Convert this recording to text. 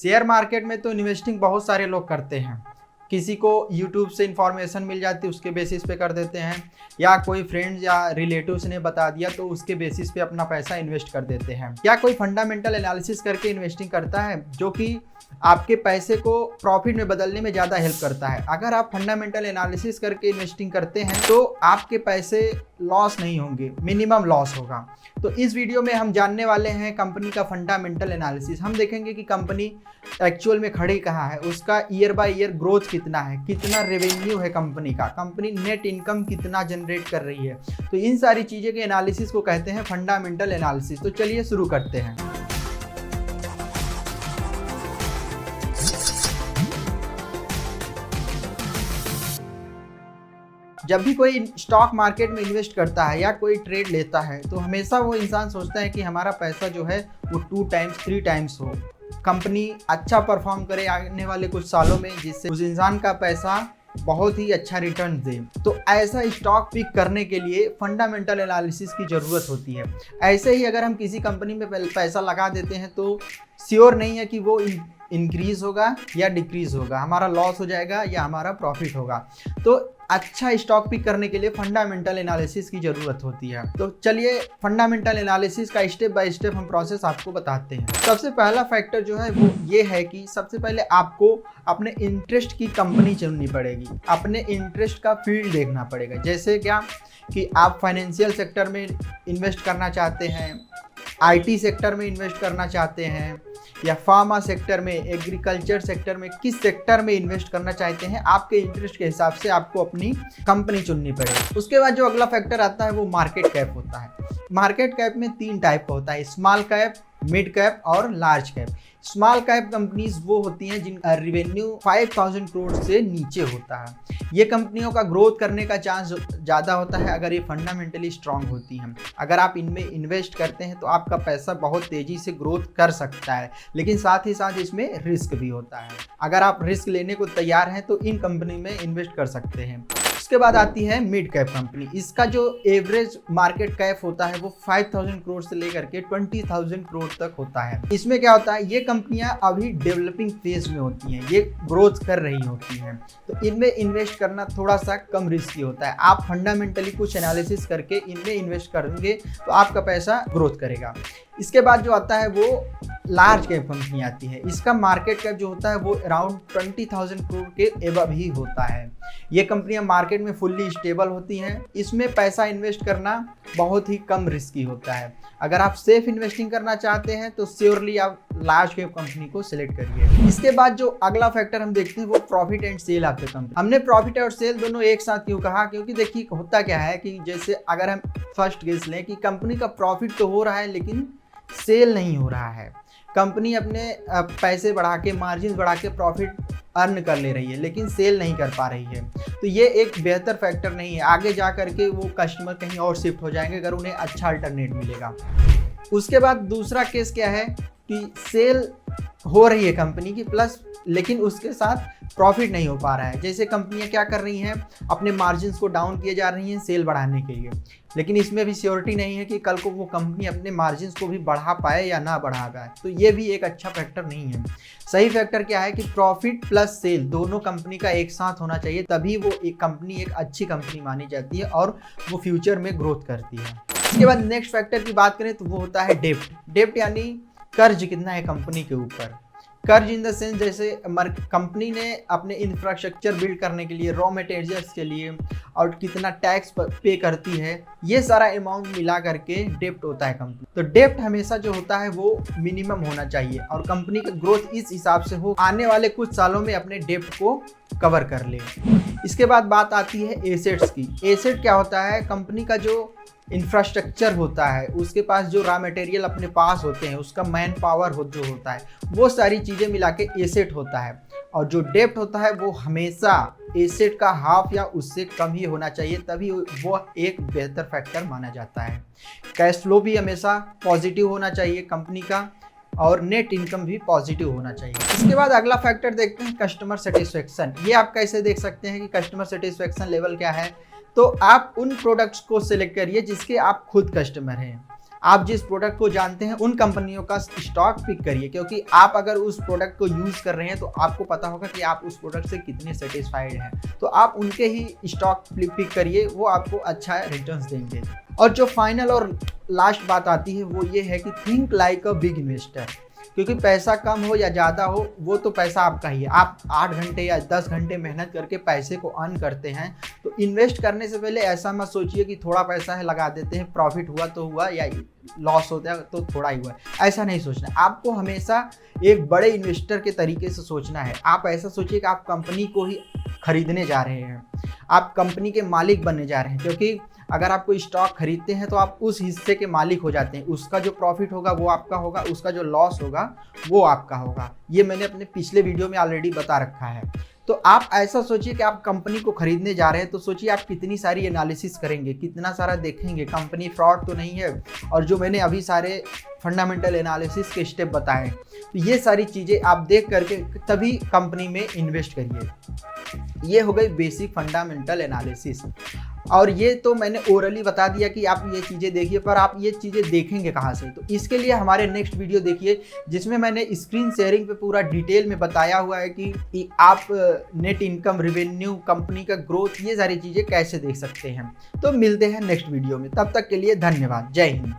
Share market में तो investing बहुत सारे लोग करते हैं। किसी को यूट्यूब से इंफॉर्मेशन मिल जाती है, उसके बेसिस पे कर देते हैं, या कोई फ्रेंड्स या रिलेटिव्स ने बता दिया तो उसके बेसिस पे अपना पैसा इन्वेस्ट कर देते हैं। या कोई फंडामेंटल एनालिसिस करके इन्वेस्टिंग करता है जो कि आपके पैसे को प्रॉफिट में बदलने में ज़्यादा हेल्प करता है। अगर आप फंडामेंटल एनालिसिस करके इन्वेस्टिंग करते हैं तो आपके पैसे लॉस नहीं होंगे, मिनिमम लॉस होगा। तो इस वीडियो में हम जानने वाले हैं कंपनी का फंडामेंटल एनालिसिस। हम देखेंगे कि कंपनी एक्चुअल में खड़ी कहाँ है, उसका ईयर बाय ईयर ग्रोथ कितना है, कितना रेवेन्यू है कंपनी का, कंपनी नेट इनकम कितना जनरेट कर रही है। तो इन सारी चीज़ें के एनालिसिस को कहते हैं फंडामेंटल एनालिसिस। तो चलिए शुरू करते हैं। जब भी कोई स्टॉक मार्केट में इन्वेस्ट करता है या कोई ट्रेड लेता है तो हमेशा वो इंसान सोचता है कि हमारा पैसा जो है वो 2 टाइम्स 3 टाइम्स हो, कंपनी अच्छा परफॉर्म करे आने वाले कुछ सालों में, जिससे उस इंसान का पैसा बहुत ही अच्छा रिटर्न दे। तो ऐसा स्टॉक पिक करने के लिए फंडामेंटल एनालिसिस की ज़रूरत होती है। ऐसे ही अगर हम किसी कंपनी में पैसा लगा देते हैं तो श्योर नहीं है कि वो इंक्रीज़ होगा या डिक्रीज़ होगा, हमारा लॉस हो जाएगा या हमारा प्रॉफिट होगा। तो अच्छा स्टॉक पिक करने के लिए फंडामेंटल एनालिसिस की ज़रूरत होती है। तो चलिए फंडामेंटल एनालिसिस का स्टेप बाय स्टेप हम प्रोसेस आपको बताते हैं। सबसे पहला फैक्टर जो है वो ये है कि सबसे पहले आपको अपने इंटरेस्ट की कंपनी चुननी पड़ेगी, अपने इंटरेस्ट का फील्ड देखना पड़ेगा। जैसे क्या कि आप फाइनेंशियल सेक्टर में इन्वेस्ट करना चाहते हैं, IT सेक्टर में इन्वेस्ट करना चाहते हैं, या फार्मा सेक्टर में, एग्रीकल्चर सेक्टर में, किस सेक्टर में इन्वेस्ट करना चाहते हैं, आपके इंटरेस्ट के हिसाब से आपको अपनी कंपनी चुननी पड़ेगी। उसके बाद जो अगला फैक्टर आता है वो मार्केट कैप होता है। मार्केट कैप में 3 टाइप का होता है, स्मॉल कैप, मिड कैप और large cap. Small cap companies वो होती हैं जिनका रेवेन्यू 5000 करोड़ से नीचे होता है। ये कंपनियों का ग्रोथ करने का चांस ज़्यादा होता है अगर ये फंडामेंटली स्ट्रांग होती हैं। अगर आप इनमें इन्वेस्ट करते हैं तो आपका पैसा बहुत तेज़ी से ग्रोथ कर सकता है, लेकिन साथ ही साथ इसमें रिस्क भी होता है। अगर आप रिस्क लेने को तैयार हैं तो इन कंपनी में इन्वेस्ट कर सकते हैं। उसके बाद आती है मिड कैप कंपनी। इसका जो एवरेज मार्केट कैप होता है वो 5000 करोड़ से लेकर के 20,000 करोड़ तक होता है। इसमें क्या होता है, ये कंपनियां अभी डेवलपिंग फेज में होती हैं, ये ग्रोथ कर रही होती हैं, तो इनमें इन्वेस्ट करना थोड़ा सा कम रिस्की होता है। आप फंडामेंटली कुछ एनालिसिस करके इनमें इन्वेस्ट करेंगे तो आपका पैसा ग्रोथ करेगा। इसके बाद जो आता है वो लार्ज कैप कंपनी आती है। इसका मार्केट कैप जो होता है वो अराउंड 20,000 करोड़ के एबव ही होता है। ये कंपनियां मार्केट में फुल्ली स्टेबल होती हैं। इसमें पैसा इन्वेस्ट करना बहुत ही कम रिस्की होता है। अगर आप सेफ इन्वेस्टिंग करना चाहते हैं तो श्योरली आप लार्ज कैप कंपनी को सिलेक्ट करिए। इसके बाद जो अगला फैक्टर हम देखते हैं वो प्रॉफिट एंड सेल आते हैं कंपनी। हमने प्रॉफिट और सेल दोनों एक साथ क्यों कहा, क्योंकि देखिए होता क्या है कि जैसे अगर हम फर्स्ट गेस लें कि कंपनी का प्रॉफिट तो हो रहा है लेकिन सेल नहीं हो रहा है, कंपनी अपने पैसे बढ़ा के, मार्जिन बढ़ा के प्रॉफिट अर्न कर ले रही है लेकिन सेल नहीं कर पा रही है, तो ये एक बेहतर फैक्टर नहीं है। आगे जा करके वो कस्टमर कहीं और शिफ्ट हो जाएंगे अगर उन्हें अच्छा अल्टरनेट मिलेगा। उसके बाद दूसरा केस क्या है कि सेल हो रही है कंपनी की प्लस, लेकिन उसके साथ प्रॉफिट नहीं हो पा रहा है। जैसे कंपनियां क्या कर रही हैं, अपने मार्जिन्स को डाउन किए जा रही हैं सेल बढ़ाने के लिए, लेकिन इसमें भी श्योरिटी नहीं है कि कल को वो कंपनी अपने मार्जिन्स को भी बढ़ा पाए या ना बढ़ा पाए, तो ये भी एक अच्छा फैक्टर नहीं है। सही फैक्टर क्या है कि प्रॉफिट प्लस सेल दोनों कंपनी का एक साथ होना चाहिए, तभी वो एक कंपनी एक अच्छी कंपनी मानी जाती है और वो फ्यूचर में ग्रोथ करती है। इसके बाद नेक्स्ट फैक्टर की बात करें तो वो होता है डेप्ट। डेप्ट यानी कर्ज कितना है कंपनी के ऊपर। कर्ज इन द सेंस जैसे कंपनी ने अपने इंफ्रास्ट्रक्चर बिल्ड करने के लिए, रॉ मटेरियल्स के लिए और कितना टैक्स पे करती है, ये सारा अमाउंट मिला करके डेप्ट होता है कंपनी। तो डेप्ट हमेशा जो होता है वो मिनिमम होना चाहिए और कंपनी का ग्रोथ इस हिसाब से हो, आने वाले कुछ सालों में अपने डेप्ट को कवर कर ले। इसके बाद बात आती है एसेट्स की। एसेट क्या होता है, कंपनी का जो इंफ्रास्ट्रक्चर होता है, उसके पास जो रॉ मटेरियल अपने पास होते हैं, उसका मैन पावर जो होता है, वो सारी चीज़ें मिला के एसेट होता है। और जो डेप्ट होता है वो हमेशा एसेट का हाफ या उससे कम ही होना चाहिए, तभी वो एक बेहतर फैक्टर माना जाता है। कैश फ्लो भी हमेशा पॉजिटिव होना चाहिए कंपनी का और नेट इनकम भी पॉजिटिव होना चाहिए। इसके बाद अगला फैक्टर देखते हैं कस्टमर सेटिस्फेक्शन। ये आप कैसे देख सकते हैं कि कस्टमर सेटिस्फेक्शन लेवल क्या है, तो आप उन प्रोडक्ट्स को सिलेक्ट करिए जिसके आप खुद कस्टमर हैं। आप जिस प्रोडक्ट को जानते हैं उन कंपनियों का स्टॉक पिक करिए, क्योंकि आप अगर उस प्रोडक्ट को यूज़ कर रहे हैं तो आपको पता होगा कि आप उस प्रोडक्ट से कितने सेटिस्फाइड हैं। तो आप उनके ही स्टॉक पिक करिए, वो आपको अच्छा रिटर्न्स देंगे। और जो फाइनल और लास्ट बात आती है वो ये है कि think like a big investor, क्योंकि पैसा कम हो या ज़्यादा हो वो तो पैसा आपका ही है। आप 8 घंटे या 10 घंटे मेहनत करके पैसे को अर्न करते हैं, तो इन्वेस्ट करने से पहले ऐसा मत सोचिए कि थोड़ा पैसा है लगा देते हैं, प्रॉफिट हुआ तो हुआ या लॉस होता है तो थोड़ा ही हुआ। ऐसा नहीं सोचना, आपको हमेशा एक बड़े इन्वेस्टर के तरीके से सोचना है। आप ऐसा सोचिए कि आप कंपनी को ही खरीदने जा रहे हैं, आप कंपनी के मालिक बनने जा रहे हैं, क्योंकि अगर आप कोई स्टॉक खरीदते हैं तो आप उस हिस्से के मालिक हो जाते हैं। उसका जो प्रॉफिट होगा वो आपका होगा, उसका जो लॉस होगा वो आपका होगा। ये मैंने अपने पिछले वीडियो में ऑलरेडी बता रखा है। तो आप ऐसा सोचिए कि आप कंपनी को खरीदने जा रहे हैं, तो सोचिए आप कितनी सारी एनालिसिस करेंगे, कितना सारा देखेंगे, कंपनी फ्रॉड तो नहीं है, और जो मैंने अभी सारे फंडामेंटल एनालिसिस के स्टेप बताए, तो ये सारी चीज़ें आप देख करके तभी कंपनी में इन्वेस्ट करिए। ये हो गई बेसिक फंडामेंटल एनालिसिस। और ये तो मैंने ओरली बता दिया कि आप ये चीज़ें देखिए, पर आप ये चीज़ें देखेंगे कहाँ से? तो इसके लिए हमारे नेक्स्ट वीडियो देखिए, जिसमें मैंने स्क्रीन शेयरिंग पे पूरा डिटेल में बताया हुआ है कि आप नेट इनकम, रेवेन्यू, कंपनी का ग्रोथ, ये सारी चीज़ें कैसे देख सकते हैं। तो मिलते हैं नेक्स्ट वीडियो में, तब तक के लिए धन्यवाद। जय हिंद।